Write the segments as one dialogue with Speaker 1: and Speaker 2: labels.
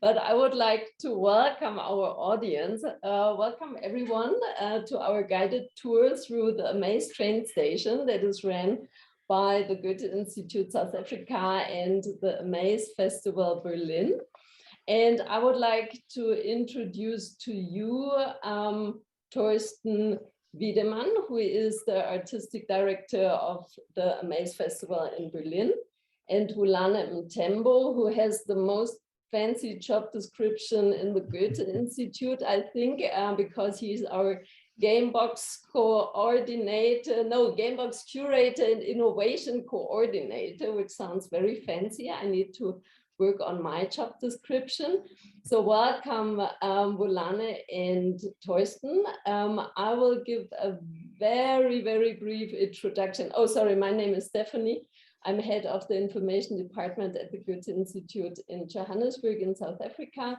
Speaker 1: but I would like to welcome our audience, welcome everyone to our guided tour through the Amaze train station that is ran by the Goethe-Institut South Africa and the Amaze Festival Berlin. And I would like to introduce to you Thorsten Wiedemann, who is the artistic director of the Amaze Festival in Berlin, and Vulane Mthembu, who has the most fancy job description in the Goethe-Institut, I think, because he's our Gamebox coordinator, no, Gamebox curator and innovation coordinator, which sounds very fancy. I need to work on my job description. So welcome, Vulane and Thorsten. I will give a very, very brief introduction. Oh, sorry, my name is Stefanie. I'm head of the information department at the Goethe-Institut in Johannesburg in South Africa.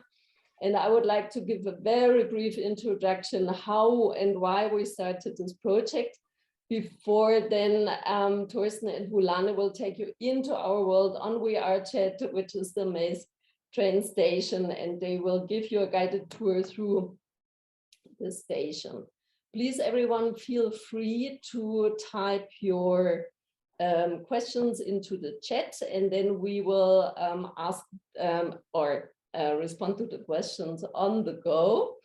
Speaker 1: And I would like to give a very brief introduction how and why we started this project. Before then, Thorsten and Vulane will take you into our world on WeAreChat, which is the Amaze train station, and they will give you a guided tour through the station. Please, everyone, feel free to type your questions into the chat, and then we will ask or respond to the questions on the go.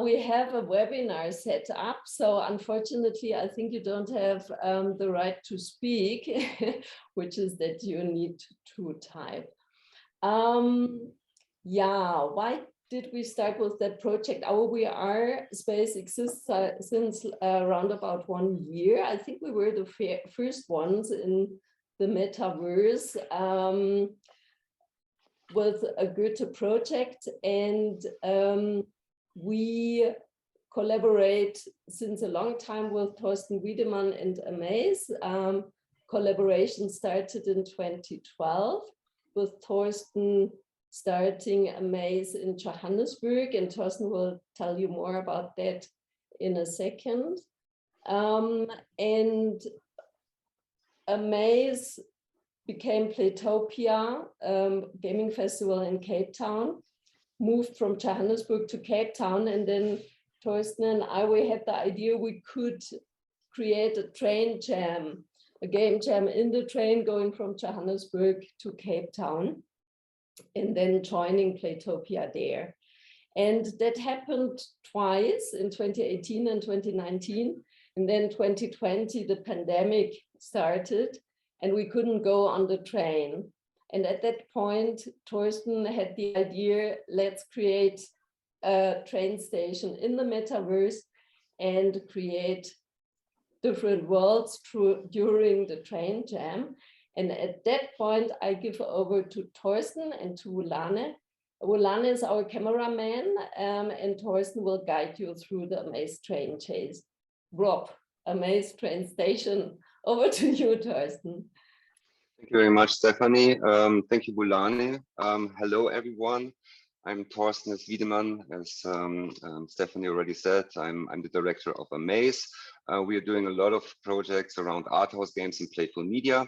Speaker 1: We have a webinar set up, so unfortunately, I think you don't have the right to speak, which is that you need to type. Yeah, why did we start with that project? Our WeAre space exists since around about 1 year. I think we were the first ones in the metaverse with a Goethe project, and we collaborate since a long time with Thorsten Wiedemann and Amaze. Collaboration started in 2012 with Thorsten starting Amaze in Johannesburg, and Thorsten will tell you more about that in a second. And Amaze became Playtopia gaming festival in Cape Town, moved from Johannesburg to Cape Town, and then Thorsten and I, we had the idea we could create a train jam, a game jam in the train going from Johannesburg to Cape Town, and then joining Playtopia there. And that happened twice, in 2018 and 2019, and then 2020, the pandemic started, and we couldn't go on the train. And at that point, Thorsten had the idea, let's create a train station in the metaverse and create different worlds during the train jam. And at that point, I give over to Thorsten and to Vulane. Vulane is our cameraman, and Thorsten will guide you through the Amaze train chase. Rob, Amaze train station, over to you, Thorsten.
Speaker 2: Thank you very much, Stefanie. Thank you, Vulane. Hello, everyone. I'm Thorsten Wiedemann. As Stefanie already said, I'm the director of Amaze. We are doing a lot of projects around art house games and playful media.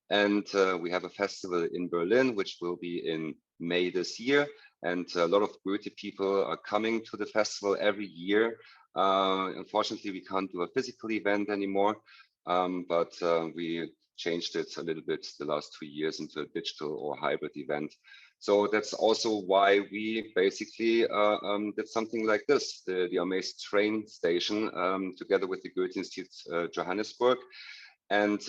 Speaker 2: And we have a festival in Berlin, which will be in May this year. And a lot of Goethe people are coming to the festival every year. Unfortunately, we can't do a physical event anymore, but we changed it a little bit the last 2 years into a digital or hybrid event. So that's also why we basically did something like this, the Amaze train station, together with the Goethe-Institut Johannesburg. And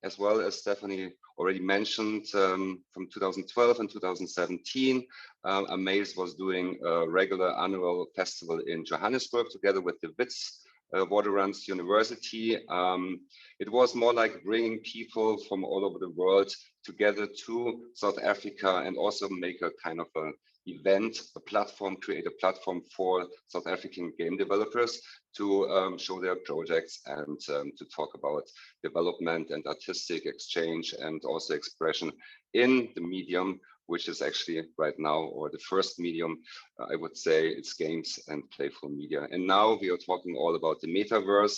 Speaker 2: as well as Stefanie already mentioned, from 2012 and 2017, Amaze was doing a regular annual festival in Johannesburg together with the Wits Waterlands University. It was more like bringing people from all over the world together to South Africa and also make a kind of an event, a platform, create a platform for South African game developers to show their projects and to talk about development and artistic exchange and also expression in the medium, which is actually right now, or the first medium, I would say, it's games and playful media. And now we are talking all about the metaverse.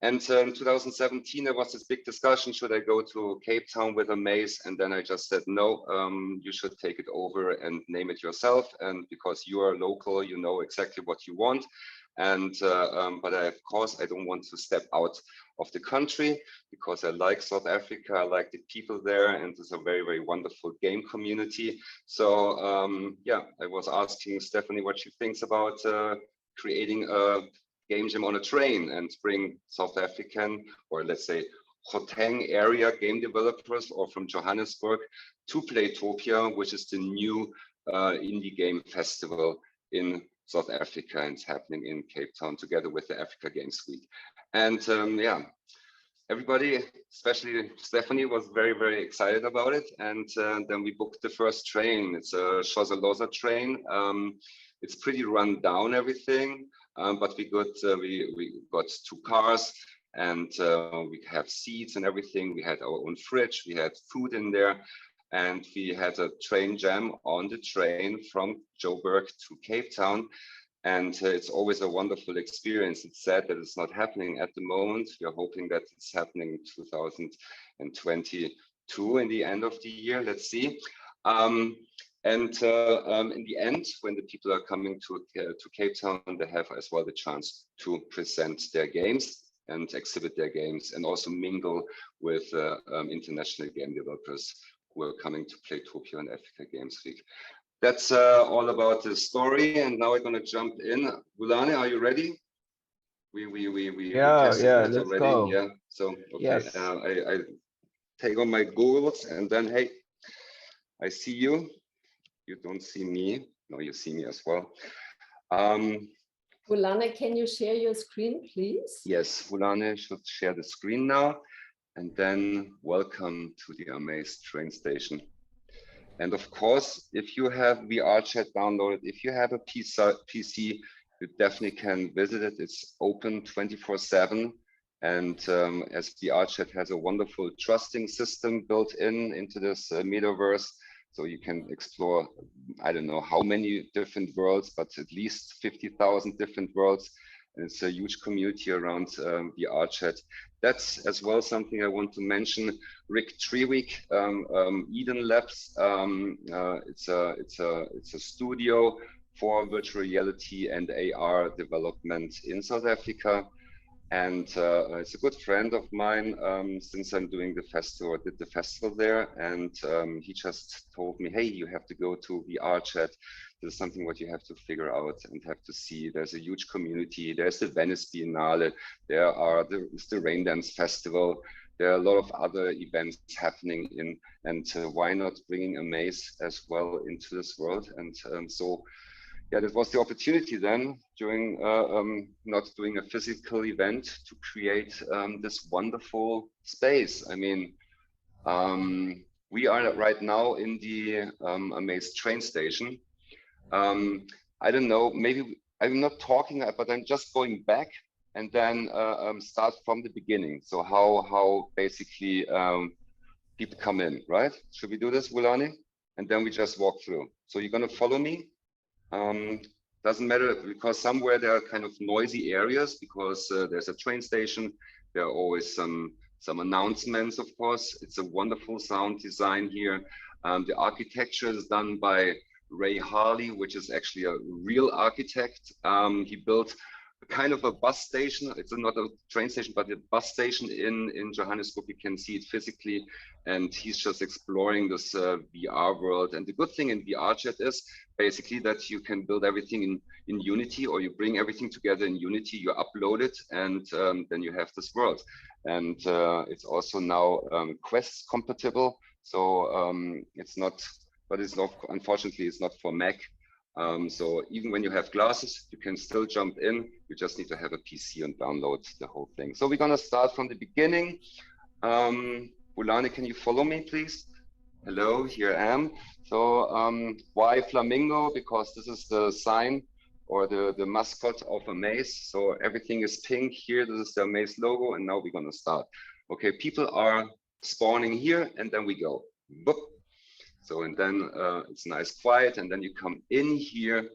Speaker 2: And in 2017, there was this big discussion, should I go to Cape Town with a maze? And then I just said, no, you should take it over and name it yourself. And because you are local, you know exactly what you want. And but of course, I don't want to step out of the country because I like South Africa. I like the people there, and it's a very, very wonderful game community. So yeah, I was asking Stefanie what she thinks about creating a game jam on a train and bring South African, or let's say Gauteng area game developers or from Johannesburg to Playtopia, which is the new indie game festival in South Africa, and it's happening in Cape Town together with the Africa Games Week. And yeah, everybody, especially Stefanie, was very, very excited about it. And then we booked the first train. It's a Xhosa train. It's pretty run down, everything. But we got 2 cars, and we have seats and everything. We had our own fridge, we had food in there, and we had a train jam on the train from Joburg to Cape Town. And it's always a wonderful experience. It's sad that it's not happening at the moment. We are hoping that it's happening in 2022 in the end of the year. Let's see. And in the end, when the people are coming to Cape Town, they have as well the chance to present their games and exhibit their games, and also mingle with international game developers who are coming to Playtopia and Africa Games Week. That's all about the story, and now we're going to jump in. Vulane, are you ready? We tested
Speaker 3: let's
Speaker 2: already.
Speaker 3: go.
Speaker 2: Yeah. So okay,
Speaker 3: Yes.
Speaker 2: I take on my goggles, and then hey, I see you. You don't see me. No, you see me as well.
Speaker 1: Vulane, can you share your screen, please?
Speaker 2: Yes, Vulane should share the screen now. And then welcome to the Amaze train station. And of course, if you have VRChat downloaded, if you have a PC, you definitely can visit it. It's open 24/7. And as VRChat has a wonderful trusting system built into this metaverse, so you can explore, I don't know how many different worlds, but at least 50,000 different worlds. And it's a huge community around VRChat. That's as well something I want to mention. Rick Trewick, Eden Labs. It's a studio for virtual reality and AR development in South Africa. And it's a good friend of mine since I'm doing the festival, did the festival there. And he just told me, hey, you have to go to VRChat. This is something what you have to figure out and have to see. There's a huge community. There's the Venice Biennale. There's the Rain Dance Festival. There are a lot of other events happening in, and why not bringing Amaze as well into this world? And so, yeah, that was the opportunity then during not doing a physical event to create this wonderful space. I mean, we are right now in the Amaze train station. I don't know, maybe I'm not talking, but I'm just going back and then start from the beginning. So how basically people come in, right? Should we do this, Vulane? And then we just walk through. So you're gonna follow me? Doesn't matter, because somewhere there are kind of noisy areas because there's a train station. There are always some announcements, of course. It's a wonderful sound design here. The architecture is done by Ray Harley, which is actually a real architect. He built kind of a bus station. It's not a train station, but a bus station in Johannesburg. You can see it physically, and he's just exploring this VR world. And the good thing in VRChat is basically that you can build everything in Unity, or you bring everything together in Unity, you upload it, and then you have this world. And it's also now Quest compatible. So it's not, but it's not, unfortunately, it's not for Mac. So even when you have glasses, you can still jump in. You just need to have a PC and download the whole thing. So we're gonna start from the beginning. Vulane, can you follow me, please? Hello, here I am. So why flamingo? Because this is the sign or the mascot of Amaze. So everything is pink here. This is the Amaze logo, and now we're gonna start. Okay, people are spawning here, and then we go. Boop. So, and then it's nice quiet, and then you come in here,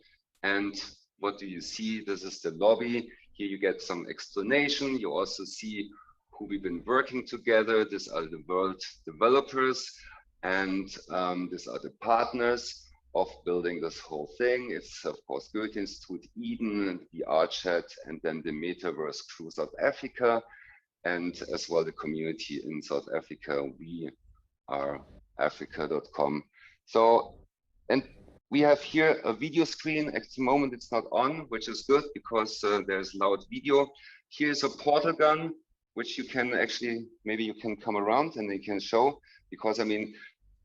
Speaker 2: and what do you see? This is the lobby. Here you get some explanation. You also see who we've been working together. These are the world developers, and these are the partners of building this whole thing. It's of course Goethe-Institut Eden, the ArtChat, and then the Metaverse Crew South Africa, and as well the community in South Africa. We are Africa.com. So, and we have here a video screen. At the moment it's not on, which is good because there's loud video. Here's a portal gun, which you can actually, maybe you can come around and they can show, because I mean,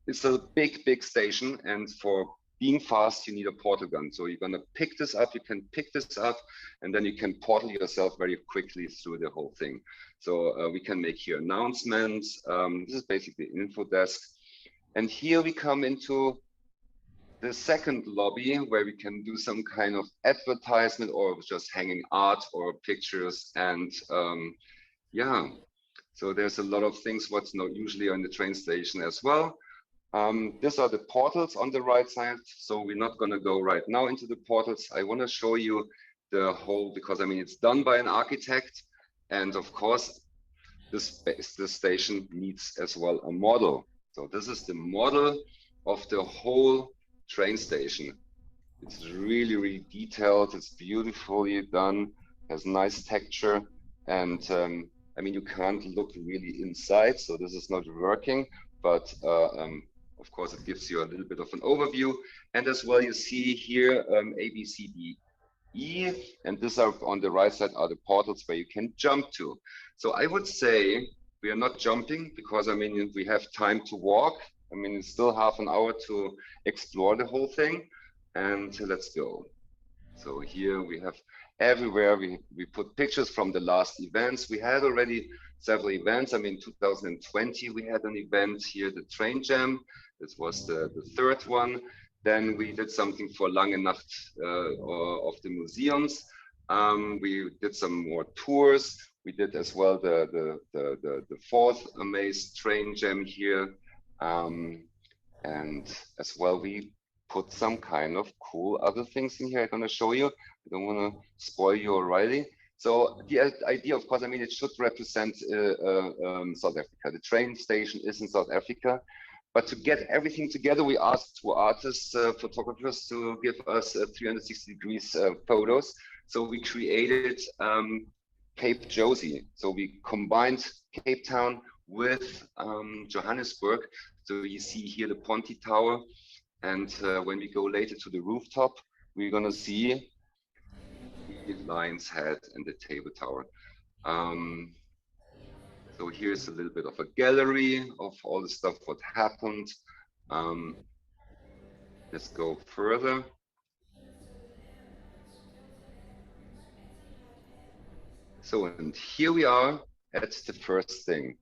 Speaker 2: it's a big station, and for being fast, you need a portal gun. So you're gonna pick this up, you can pick this up, and then you can portal yourself very quickly through the whole thing. So we can make here announcements. This is basically an info desk. And here we come into the second lobby where we can do some kind of advertisement or just hanging art or pictures. And yeah, so there's a lot of things what's not usually on the train station as well. These are the portals on the right side. So we're not gonna go right now into the portals. I wanna show you the whole, because I mean, it's done by an architect. And of course, this station needs as well a model. So this is the model of the whole train station. It's really detailed. It's beautifully done, has nice texture. And I mean, you can't look really inside, so this is not working, but of course, it gives you a little bit of an overview. And as well, you see here A, B, C, D, E, and these are on the right side are the portals where you can jump to. So I would say we are not jumping because I mean, we have time to walk. I mean, it's still half an hour to explore the whole thing, and let's go. So here we have everywhere, we put pictures from the last events. We had already several events. I mean, 2020, we had an event here, the Train Jam. This was the third one. Then we did something for Lange Nacht of the museums. We did some more tours. We did as well the fourth Amaze Train Jam here. And as well, we put some kind of cool other things in here. I'm gonna show you. I don't wanna spoil you already. So the idea, of course, I mean, it should represent South Africa. The train station is in South Africa. But to get everything together, we asked two artists, photographers, to give us 360 degrees photos. So we created Cape Josie. So we combined Cape Town with Johannesburg. So you see here the Ponte Tower. And when we go later to the rooftop, we're gonna see the Lion's Head and the Table Tower. So here's a little bit of a gallery of all the stuff what happened. Let's go further. So, and here we are at the first thing.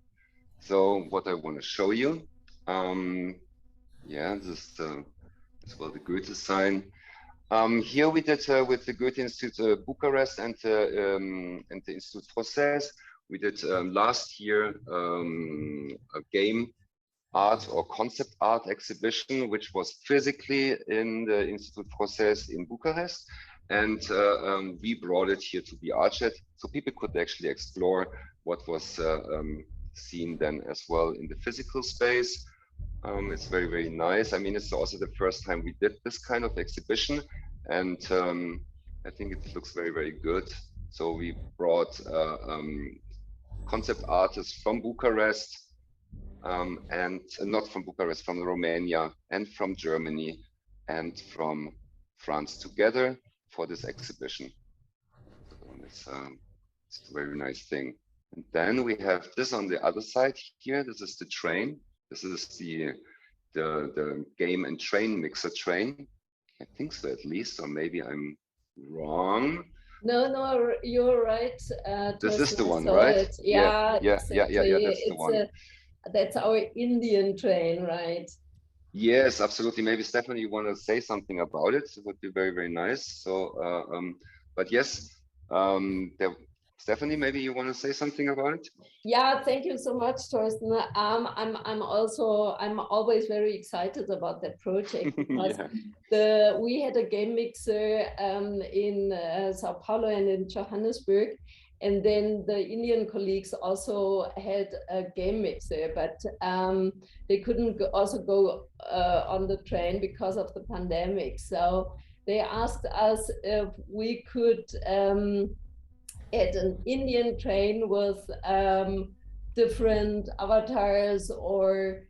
Speaker 2: So what I want to show you, yeah, this is as well the Goethe sign. Here we did with the Goethe-Institut Bucharest and the Institut Français. We did last year a game art or concept art exhibition, which was physically in the Institut Français in Bucharest. And we brought it here to the ArtChat, so people could actually explore what was seen then as well in the physical space. It's very, very nice. I mean, it's also the first time we did this kind of exhibition, and I think it looks very, very good. So we brought concept artists from Bucharest and not from Bucharest, from Romania and from Germany and from France together for this exhibition. So it's a very nice thing. And then we have this on the other side here. This is the train. This is the game and train mixer train. I think so, at least, or maybe I'm wrong.
Speaker 1: No, you're right.
Speaker 2: This is the one, right?
Speaker 1: Yeah,
Speaker 2: exactly. yeah, that's the one.
Speaker 1: That's our Indian train, right?
Speaker 2: Yes, absolutely. Maybe Stefanie, you want to say something about it? It would be very, very nice. So, but yes, Stefanie, maybe you want to say something about it?
Speaker 1: Yeah, thank you so much, Thorsten. I'm always very excited about that project because we had a game mixer in Sao Paulo and in Johannesburg, and then the Indian colleagues also had a game mixer, but they couldn't go on the train because of the pandemic. So they asked us if we could at an Indian train with different avatars or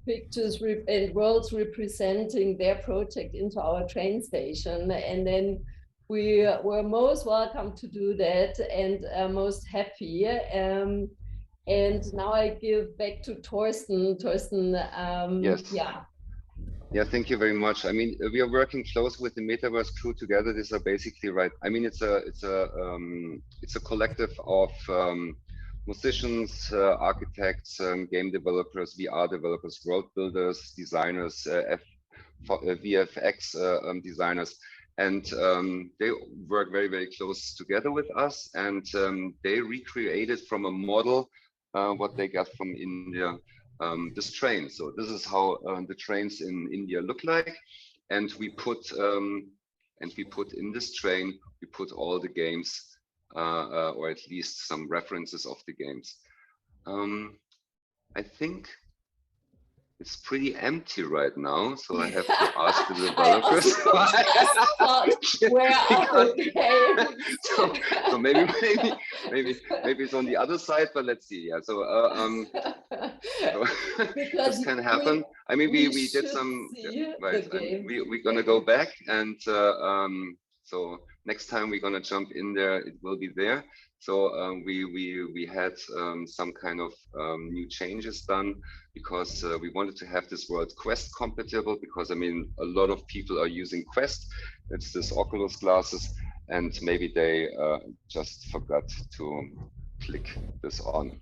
Speaker 1: pictures and worlds representing their project into our train station. And then we were most welcome to do that and most happy. And now I give back to Thorsten. Thorsten,
Speaker 2: yes.
Speaker 1: Yeah.
Speaker 2: Yeah, thank you very much. I mean, we are working close with the Metaverse crew together. These are basically right. I mean, it's a collective of musicians, architects, game developers, VR developers, world builders, designers, VFX designers, and they work very, very close together with us. And they recreated from a model what they got from India. This train. So this is how the trains in India look like, and we put in this train, we put all the games, or at least some references of the games. I think it's pretty empty right now, so I have to ask the developers.
Speaker 1: Where are the games?
Speaker 2: So maybe it's on the other side, but let's see. Yeah. So
Speaker 1: because
Speaker 2: this can happen. I mean, we did some. Right. We're gonna go back, and so next time we're gonna jump in there, it will be there. So we had some kind of new changes done because we wanted to have this world Quest compatible, because I mean a lot of people are using Quest. It's this Oculus glasses, and maybe they just forgot to click this on.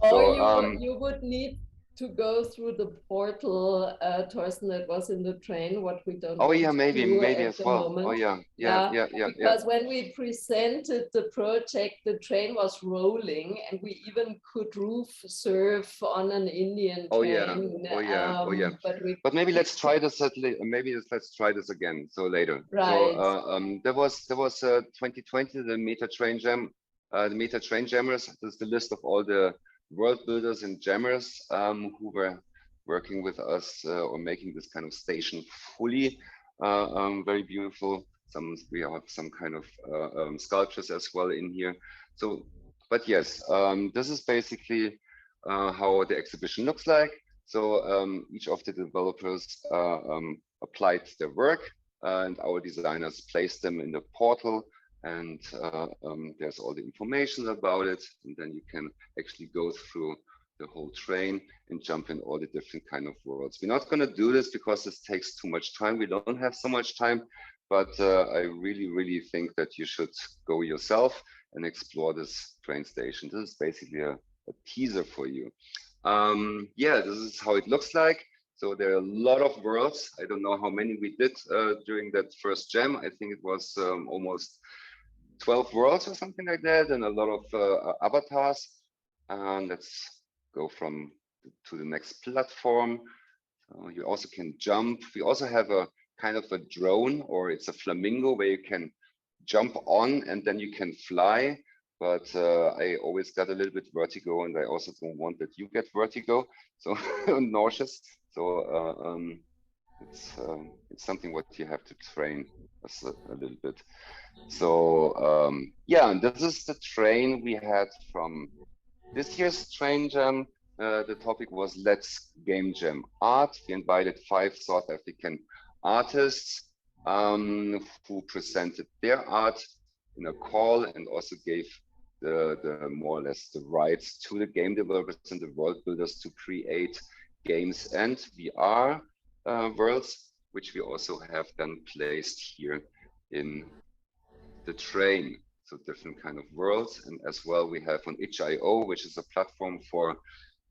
Speaker 1: So, you would need to go through the portal, Thorsten, that was in the train, what we don't
Speaker 2: Oh yeah, maybe as well.
Speaker 1: Moment.
Speaker 2: Oh yeah.
Speaker 1: Because when we presented the project, the train was rolling, and we even could roof surf on an Indian train.
Speaker 2: Oh yeah. But maybe let's try this let's try this again. So later.
Speaker 1: Right.
Speaker 2: So there was 2020 the Meta Train Jam, the Meta Train Jammers. This is the list of all the world builders and jammers who were working with us or making this kind of station fully very beautiful. We have some kind of sculptures as well in here. So, but yes, this is basically how the exhibition looks like. So each of the developers applied their work, and our designers placed them in the portal. And there's all the information about it, and then you can actually go through the whole train and jump in all the different kind of worlds. We're not going to do this because this takes too much time. We don't have so much time, but I really think that you should go yourself and explore this train station. This is basically a teaser for you. Yeah, this is how it looks like. So there are a lot of worlds. I don't know how many we did during that first jam. I think it was almost 12 worlds or something like that, and a lot of avatars. And let's go to the next platform. You also can jump. We also have a kind of a drone, or it's a flamingo, where you can jump on and then you can fly. But I always got a little bit vertigo, and I also don't want that you get vertigo, so nauseous. So it's something what you have to train a little bit. So yeah, and this is the train we had from this year's train jam. The topic was Let's Game Jam Art. We invited 5 South African artists who presented their art in a call, and also gave the more or less the rights to the game developers and the world builders to create games and VR worlds, which we also have then placed here in the train. So different kind of worlds. And as well, we have on itch.io, which is a platform for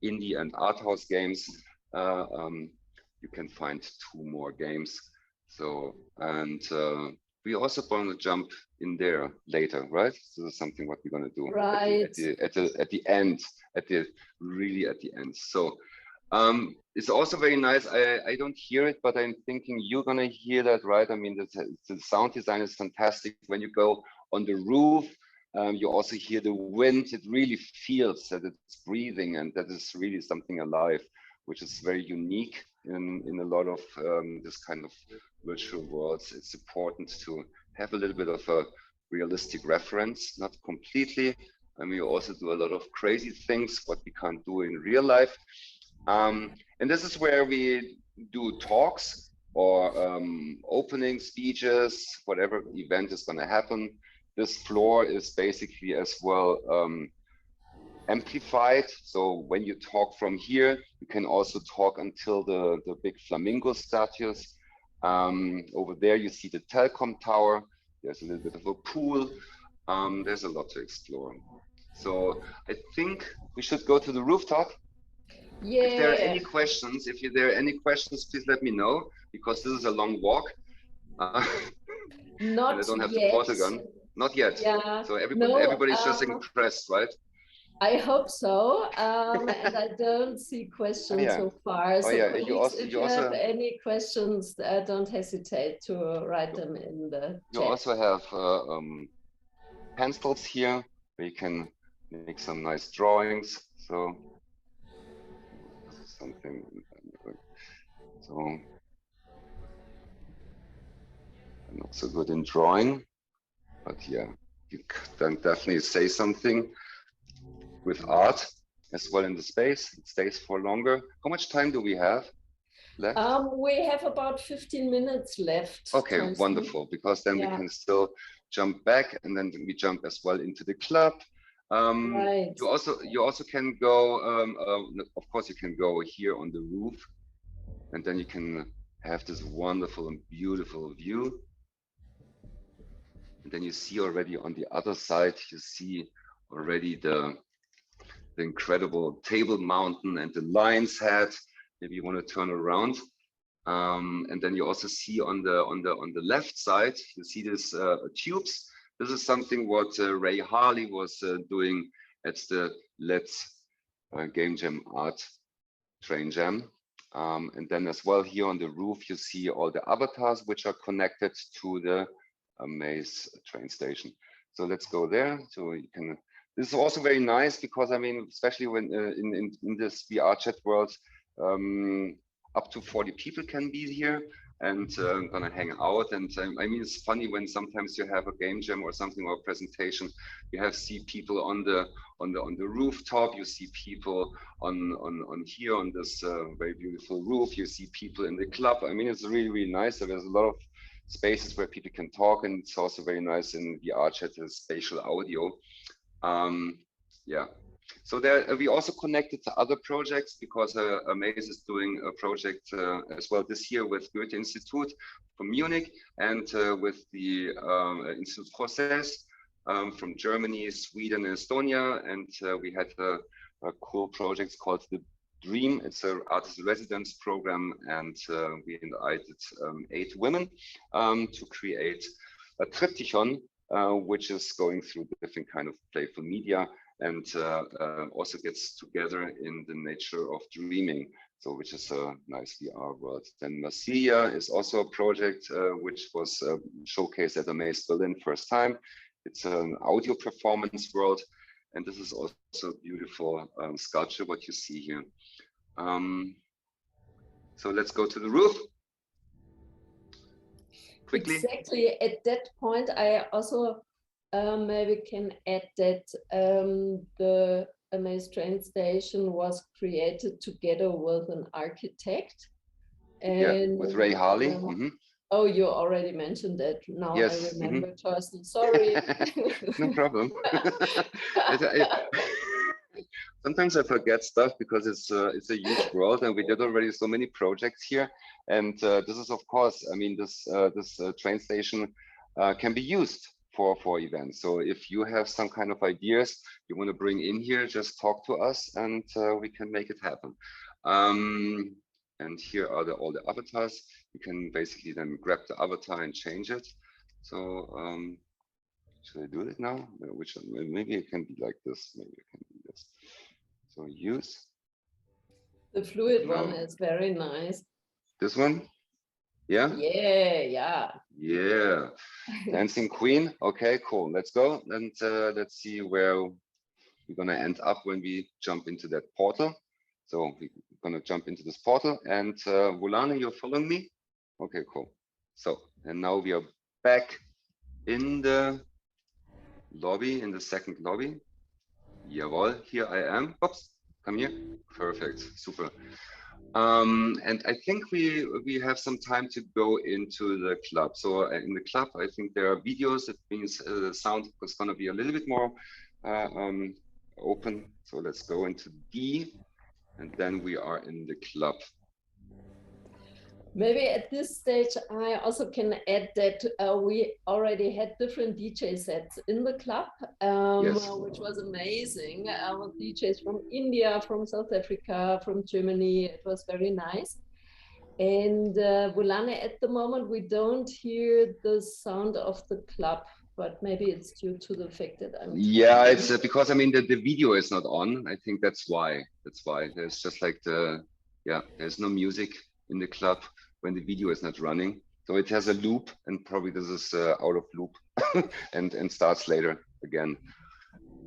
Speaker 2: indie and art house games. You can find 2 more games. So, and we also going to jump in there later, right? So this is something what we're going to do
Speaker 1: Right.
Speaker 2: at the end, really at the end. So it's also very nice. I don't hear it, but I'm thinking you're going to hear that, right? I mean, the sound design is fantastic. When you go on the roof, you also hear the wind. It really feels that it's breathing, and that is really something alive, which is very unique in a lot of this kind of virtual worlds. It's important to have a little bit of a realistic reference, not completely. I mean, we also do a lot of crazy things, what we can't do in real life. And this is where we do talks or opening speeches, whatever event is going to happen. This floor is basically as well amplified. So when you talk from here, you can also talk until the big flamingo statues. Over there, you see the telecom tower. There's a little bit of a pool. There's a lot to explore. So I think we should go to the rooftop.
Speaker 1: Yeah.
Speaker 2: If there are any questions, please let me know, because this is a long walk.
Speaker 1: Not
Speaker 2: and I don't have
Speaker 1: yet.
Speaker 2: the porter gun. Not yet.
Speaker 1: Yeah.
Speaker 2: So everybody's just impressed, right?
Speaker 1: I hope so. And I don't see questions so far. So colleagues, if you have any questions, don't hesitate to write them in the chat.
Speaker 2: You also have pencils here where you can make some nice drawings. So this is something. So I'm not so good in drawing, but yeah, you can definitely say something with art as well in the space. It stays for longer. How much time do we have left?
Speaker 1: We have about 15 minutes left.
Speaker 2: Okay, wonderful, because then we can still jump back, and then we jump as well into the club.
Speaker 1: Right.
Speaker 2: You also can go, of course you can go here on the roof, and then you can have this wonderful and beautiful view. And then you see already on the other side, you see already the incredible Table Mountain and the Lion's Head. Maybe you want to turn around. And then you also see on the left side, you see this tubes. This is something what Ray Harley was doing at the Let's Game Jam Art Train Jam. And then as well here on the roof, you see all the avatars which are connected to the Maze train station. So let's go there. So you can. This is also very nice because I mean, especially when in this VR chat world, up to 40 people can be here and gonna hang out. And I mean, it's funny when sometimes you have a game jam or something or a presentation, you see people on the rooftop, you see people on here on this very beautiful roof, you see people in the club. I mean, it's really, really nice. There's a lot of spaces where people can talk, and it's also very nice in VR chat, spatial audio. Yeah. So there, we also connected to other projects because Maze is doing a project as well this year with Goethe-Institut from Munich and with the Institut Français from Germany, Sweden, and Estonia. And we had a cool project called The Dream. It's an artist residence program, and we invited 8 women to create a triptychon, which is going through different kind of playful media, and also gets together in the nature of dreaming, so which is a nice VR world. Then Marsilia is also a project which was showcased at the Maze Berlin first time. It's an audio performance world, and this is also a beautiful sculpture, what you see here. So let's go to the roof. Quickly.
Speaker 1: Exactly, at that point, I also maybe can add that the Maze train station was created together with an architect. And,
Speaker 2: yeah, with Ray Harley.
Speaker 1: Oh, you already mentioned that. Now
Speaker 2: yes.
Speaker 1: I remember, Thorsten. Sorry.
Speaker 2: No problem. Sometimes I forget stuff because it's a huge world, and we did already so many projects here. And this is, of course, I mean, this train station can be used for events. So if you have some kind of ideas you want to bring in here, just talk to us, and we can make it happen. And here are all the avatars. You can basically then grab the avatar and change it. So should I do it now? Which one? Maybe it can be like this. Maybe it can be this. So use.
Speaker 1: The fluid one is very nice.
Speaker 2: This one? Yeah?
Speaker 1: Yeah.
Speaker 2: Yeah. Dancing Queen. Okay, cool. Let's go. And let's see where we're gonna end up when we jump into that portal. So we're gonna jump into this portal, and Vulane, you're following me? Okay, cool. So, and now we are back in the lobby, in the second lobby. Jawohl, here I am. Oops, come here. Perfect, super. And I think we have some time to go into the club. So in the club, I think there are videos. That means the sound is going to be a little bit more open. So let's go into D, and then we are in the club.
Speaker 1: Maybe at this stage, I also can add that we already had different DJ sets in the club,
Speaker 2: Yes.
Speaker 1: which was amazing. With DJs from India, from South Africa, from Germany. It was very nice. And Vulane, at the moment, we don't hear the sound of the club, but maybe it's due to the fact that I'm.
Speaker 2: Yeah, it's because I mean the video is not on. I think that's why. That's why there's just like there's no music in the club when the video is not running. So it has a loop, and probably this is out of loop and starts later again.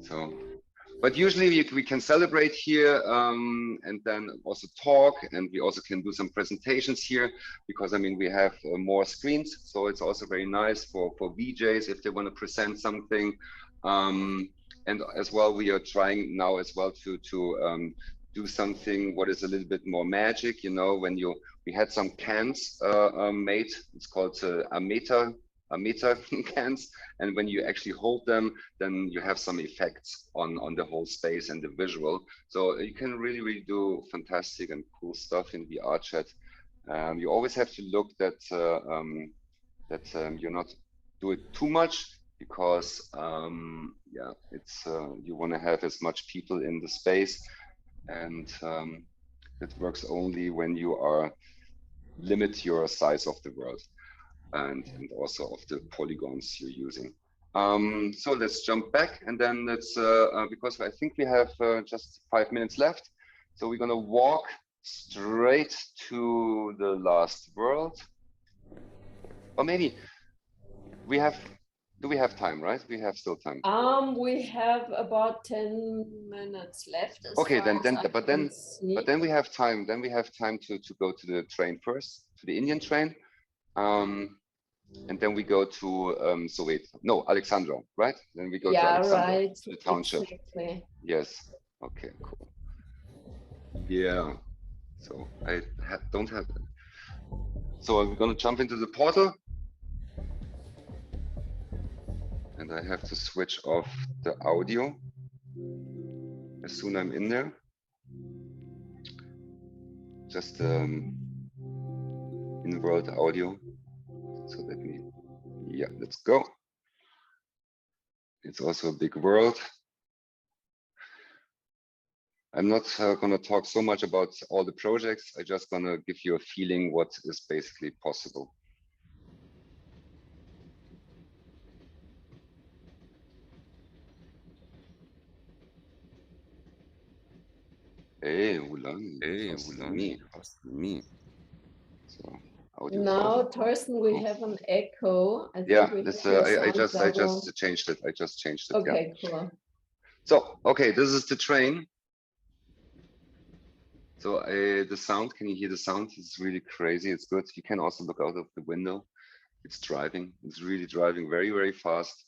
Speaker 2: So, but usually we can celebrate here and then also talk, and we also can do some presentations here because I mean we have more screens, so it's also very nice for VJs if they want to present something. And as well, we are trying now as well to do something what is a little bit more magic. You know, when we had some cans made, it's called a meter cans, and when you actually hold them, then you have some effects on the whole space and the visual. So you can really do fantastic and cool stuff in VR chat. You always have to look that you're not do it too much, because yeah, it's you want to have as much people in the space, and it works only when you are limit your size of the world and also of the polygons you're using. So let's jump back, and then let's because I think we have just 5 minutes left, so we're gonna walk straight to the last world. Or maybe we have. Do we have time, right? We have still time.
Speaker 1: We have about 10 minutes left.
Speaker 2: Okay, but then we have time. Then we have time to go to the train first, to the Indian train, and then we go to so wait, no, Alexandria, right? Then we go to Alexandria,
Speaker 1: right,
Speaker 2: to the township.
Speaker 1: Exactly.
Speaker 2: Yes. Okay. Cool. Yeah. So I don't have. So I'm gonna jump into the portal. And I have to switch off the audio as soon as I'm in there. Just in-world audio. So let me, yeah, let's go. It's also a big world. I'm not going to talk so much about all the projects. I'm just going to give you a feeling what is basically possible. Hey, Vulane.
Speaker 3: Hey, Vulane. Me.
Speaker 2: So, audio
Speaker 1: now, Thorsten, we have an echo. I think
Speaker 2: yeah,
Speaker 1: I
Speaker 2: just changed it.
Speaker 1: Okay,
Speaker 2: yeah.
Speaker 1: Cool.
Speaker 2: So, okay, this is the train. So the sound, can you hear the sound? It's really crazy. It's good. You can also look out of the window. It's driving. It's really driving very fast.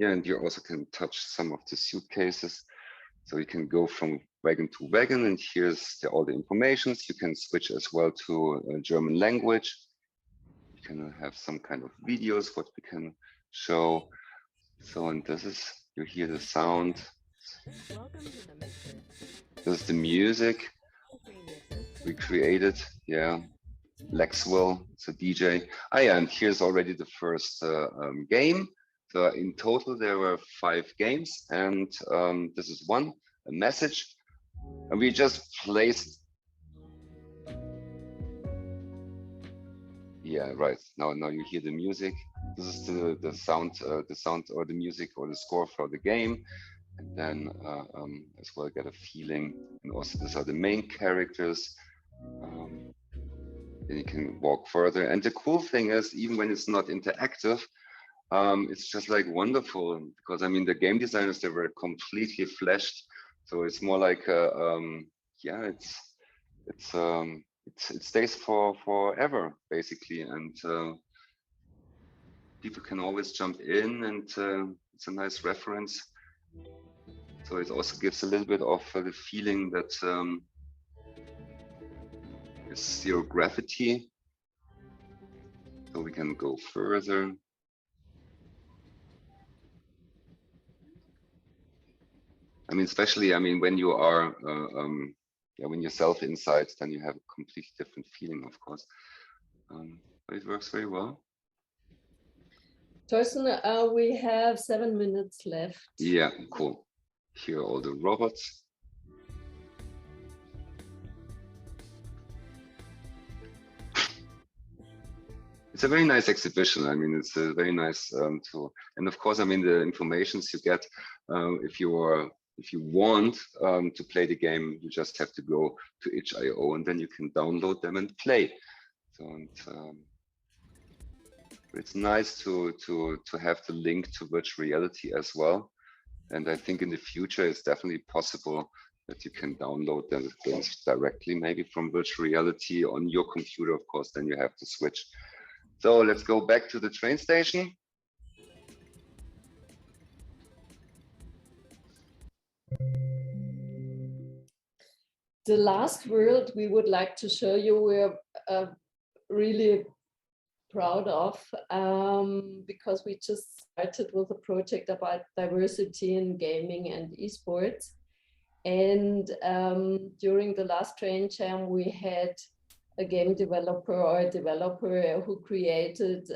Speaker 2: Yeah, and you also can touch some of the suitcases. So you can go from wagon to wagon, and here's all the informations. You can switch as well to German language. You can have some kind of videos, what we can show. So, and this is, you hear the sound. This is the music we created. Yeah, Lexwell, it's a DJ. Yeah, and here's already the first game. So in total, there were 5 games, and this is one, a message. And we just placed. Yeah, right. Now you hear the music. This is the sound or the music or the score for the game, and then as well get a feeling. And also, these are the main characters. Then you can walk further. And the cool thing is, even when it's not interactive, it's just like wonderful, because I mean the game designers, they were completely fleshed, so it's more like yeah, it stays for forever basically, and people can always jump in, and it's a nice reference. So it also gives a little bit of the feeling that it's zero gravity, so we can go further. I mean, especially, I mean, when you are, yeah, when you're self-inside, then you have a completely different feeling, of course. But it works very well.
Speaker 1: Thorsten, we have 7 minutes left.
Speaker 2: Yeah, cool. Here are all the robots. It's a very nice exhibition. I mean, it's a very nice tool. And of course, I mean, the informations you get, if you want to play the game, you just have to go to itch.io, and then you can download them and play. So, and, it's nice to have the link to virtual reality as well. And I think in the future, it's definitely possible that you can download the games directly, maybe from virtual reality on your computer. Of course, then you have to switch. So let's go back to the train station.
Speaker 1: The last world we would like to show you, we're really proud of, because we just started with a project about diversity in gaming and esports. And during the last train jam, we had a game developer or a developer who created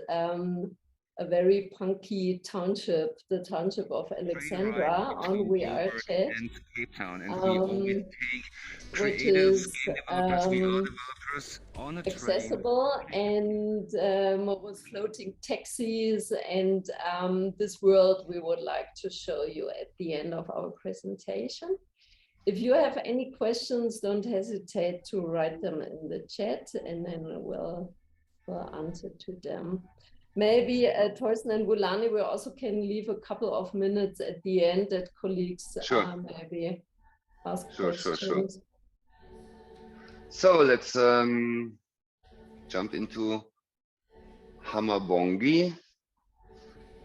Speaker 1: a very punky township, the township of Alexandria on VRChat,
Speaker 3: Cape Town, and we always take creators, game developers, VR developers on a
Speaker 1: accessible train. And was floating taxis, and this world we would like to show you at the end of our presentation. If you have any questions, don't hesitate to write them in the chat, and then we'll answer to them. Maybe Thorsten and Vulane, we also can leave a couple of minutes at the end that colleagues maybe ask questions.
Speaker 2: Sure. So let's jump into Hamabongi.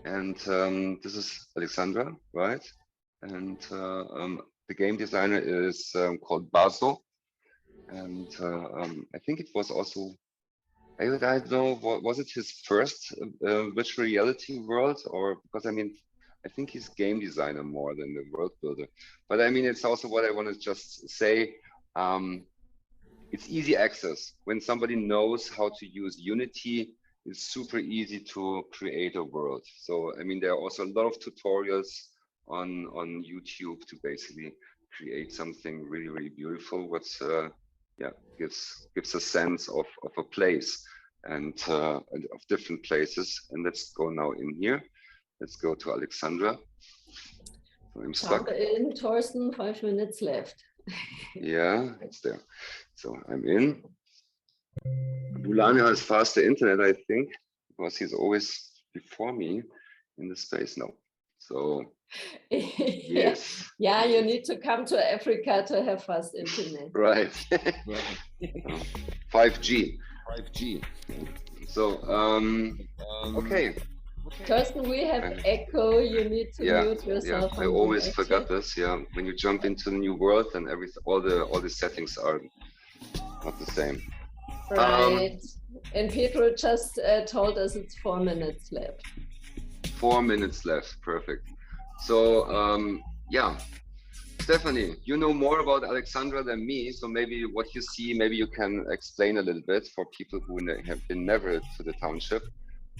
Speaker 2: And this is Alexandra, right? And the game designer is called Baso. And I think it was also, I don't know, was it his first virtual reality world? Or because I mean, I think he's game designer more than the world builder. But I mean, it's also what I want to just say. It's easy access. When somebody knows how to use Unity, it's super easy to create a world. So I mean, there are also a lot of tutorials on YouTube to basically create something really, really beautiful. What's yeah, gives a sense of a place and of different places. And let's go now in here. Let's go to Alexandra. So I'm stuck.
Speaker 1: In, Thorsten, 5 minutes left.
Speaker 2: Yeah, it's there. So I'm in. Vulane has faster internet, I think, because he's always before me in the space now. So yes.
Speaker 1: Yeah, you need to come to Africa to have fast internet.
Speaker 2: Right. 5G. So okay.
Speaker 1: Thorsten, we have echo. You need to mute yourself.
Speaker 2: Yeah, I always forgot this. Yeah, when you jump into the new world, and all the settings are not the same.
Speaker 1: Right. And Pedro just told us it's 4 minutes left.
Speaker 2: 4 minutes left. Perfect. So yeah, Stefanie, you know more about Alexandra than me, so maybe what you see, maybe you can explain a little bit for people who have been never to the township.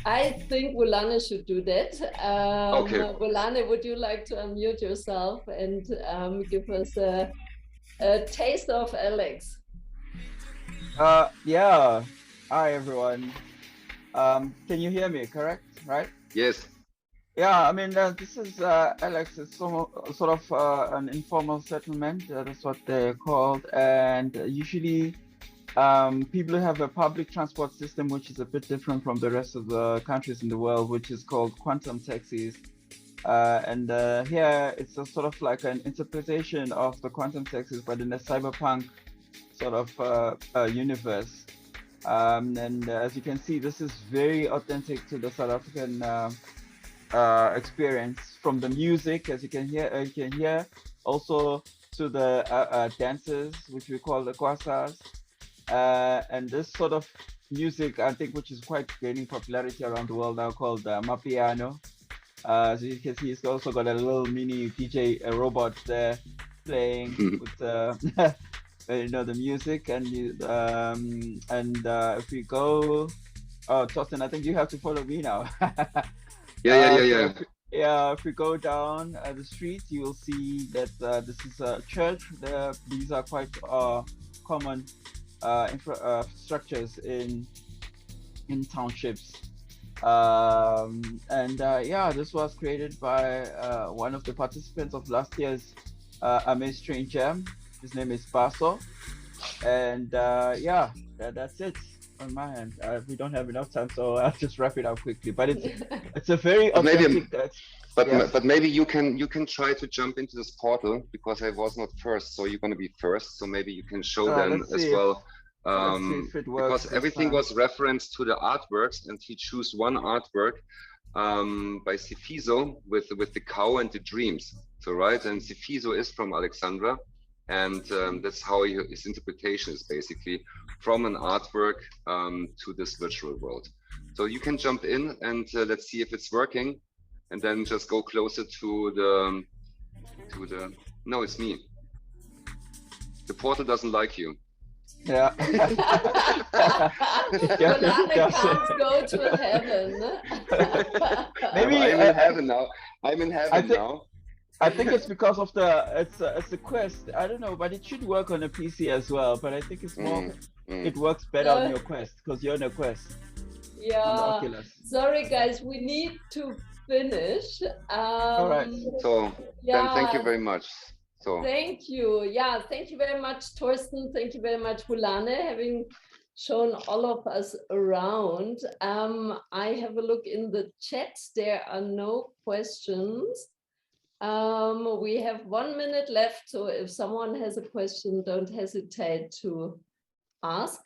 Speaker 1: I think Vulane should do that.
Speaker 2: Okay.
Speaker 1: Vulane, would you like to unmute yourself and give us a taste of Alex?
Speaker 4: Yeah. Hi, everyone. Can you hear me, correct? Right?
Speaker 2: Yes.
Speaker 4: Yeah, I mean, this is Alex. It's sort of an informal settlement. That's what they're called. And usually people have a public transport system, which is a bit different from the rest of the countries in the world, which is called quantum taxis. And here it's a sort of like an interpretation of the quantum taxis, but in a cyberpunk sort of universe. And as you can see, this is very authentic to the South African experience, from the music, as you can hear, also to the dances, which we call the kwasas, and this sort of music, I think, which is quite gaining popularity around the world now, called Mapiano. So you can see, it's also got a little mini DJ robot there playing with you know, the music. And if we go, oh, Thorsten, I think you have to follow me now.
Speaker 2: Yeah.
Speaker 4: Yeah, if we go down the street, you will see that this is a church. These are quite common structures in townships. Yeah, this was created by one of the participants of last year's Amaze Train Jam. His name is Paso. And yeah, that's it on my hand. We don't have enough time, so I'll just wrap it up quickly. But it's a very authentic.
Speaker 2: But maybe you can try to jump into this portal, because I was not first, so you're going to be first. So maybe you can show them as well. Because everything was referenced to the artworks, and he chose one artwork by Sifiso with the cow and the dreams. So right, and Sifiso is from Alexandria. And that's how his interpretation is, basically from an artwork to this virtual world. So you can jump in and let's see if it's working, and then just go closer to the no, it's me. The portal doesn't like you.
Speaker 4: Yeah.
Speaker 1: Vulane can't go to heaven.
Speaker 4: Maybe
Speaker 2: I'm in heaven now. I'm in heaven now.
Speaker 4: I think it's because of it's a Quest. I don't know, but it should work on a PC as well. But I think it's more, it works better on your Quest, because you're on a Quest.
Speaker 1: Yeah. Sorry, guys, we need to finish.
Speaker 4: All right.
Speaker 2: So then, thank you very much. So
Speaker 1: thank you. Yeah, thank you very much, Thorsten. Thank you very much, Vulane, having shown all of us around. I have a look in the chat. There are no questions. We have 1 minute left, so if someone has a question, don't hesitate to ask.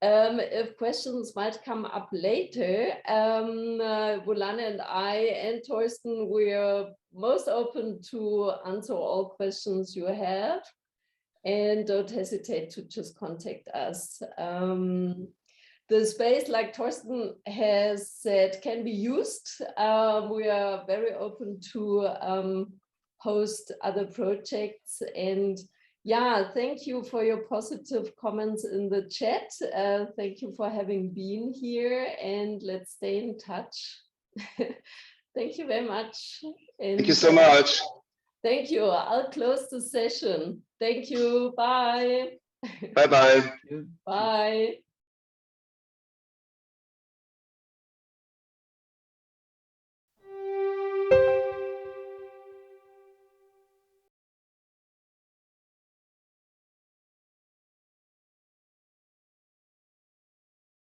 Speaker 1: If questions might come up later, Vulane and I and Thorsten, we're most open to answer all questions you have, and don't hesitate to just contact us. The space, like Thorsten has said, can be used. We are very open to host other projects. And yeah, thank you for your positive comments in the chat. Thank you for having been here, and let's stay in touch. Thank you very much. And,
Speaker 2: thank you so much.
Speaker 1: Thank you. I'll close the session. Thank you. Bye.
Speaker 2: Bye-bye.
Speaker 1: Bye.